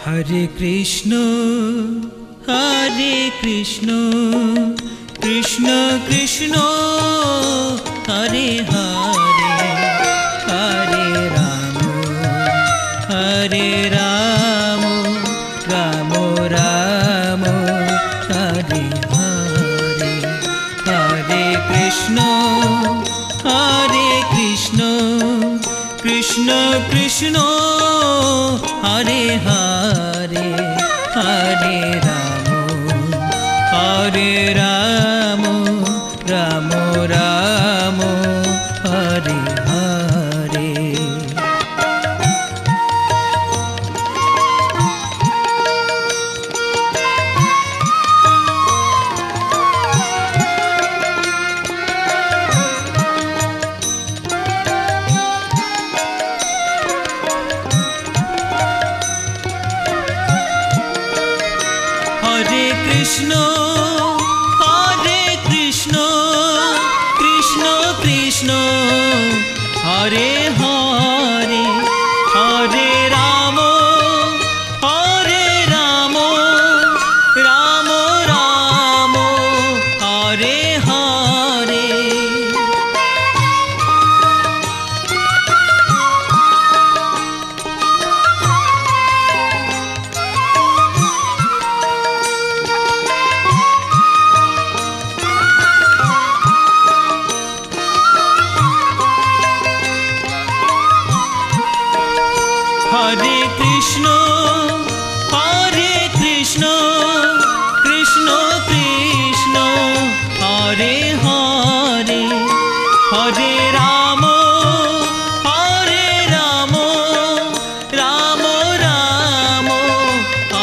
Hare Krishna Krishna Krishna Hare Hare Hare Ram Ram Ram Hare Hare Hare Krishna Krishna Krishna Hare Hare Hare Ram Ram Ram Hare Hare. Hare Krishna Krishna Krishna Hare Hare Hare Ram Ram Ram Hare Hare. Hare Krishna Krishna Krishna Hare Hare Hare Ram Ram Ram Hare Hare.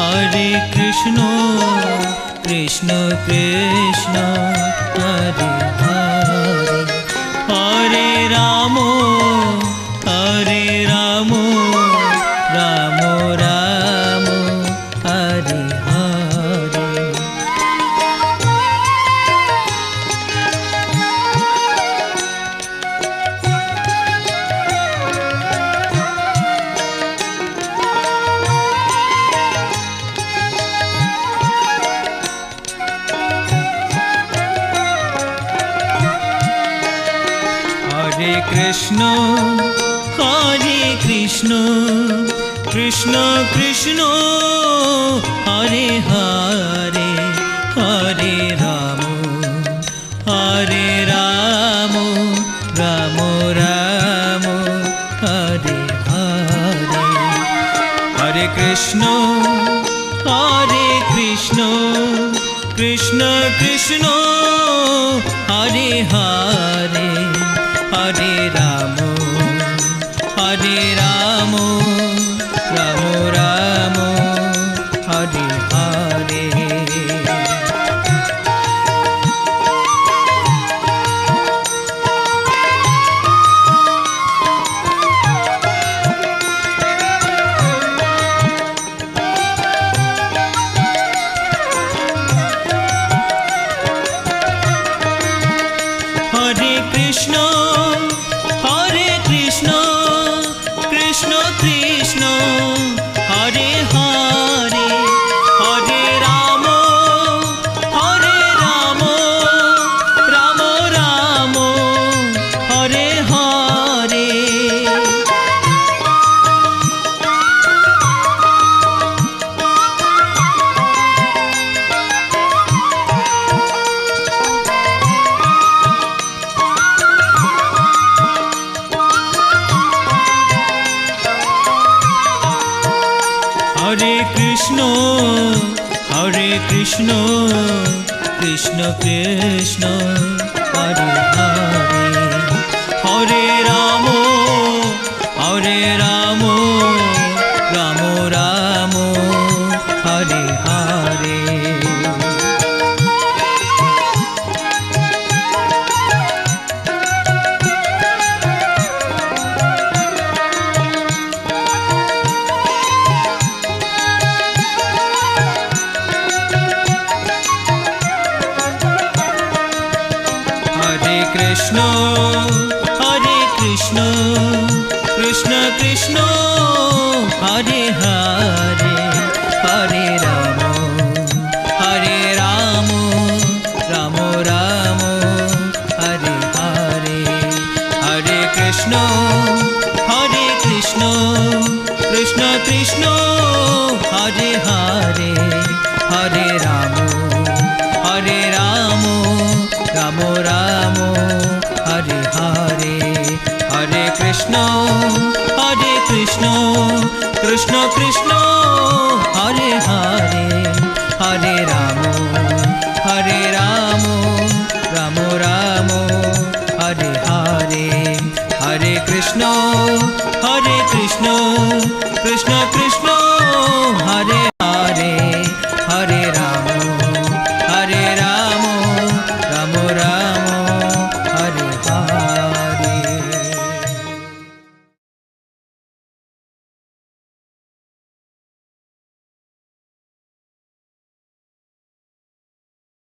Hare Krishna Krishna Krishna Hare Hare Hare Ram Ram Ram Hare Hare. Hare Krishna Krishna Krishna Hare Hare Hare Ram Ram Ram Hare Hare. Hare Krishna Krishna Krishna Hare Hare Hare Ram Ram Ram Hare Hare. Hare Krishna Krishna Krishna Hare Hare Hare Ram Ram Ram Hare Hare. Hare Krishna Krishna Krishna Hare Hare Hare Ram Ram Ram Hare Hare. Krishna Krishna Krishna Hare Hare Hare Ram Ram Ram Hare Hare Hare Krishna Krishna Krishna Hare Hare Hare Ram Ram Ram Hare Hare Hare Krishna Krishna Krishna Hare Hare Hare Ram Ram Ram Hare Hare Hare Krishna Krishna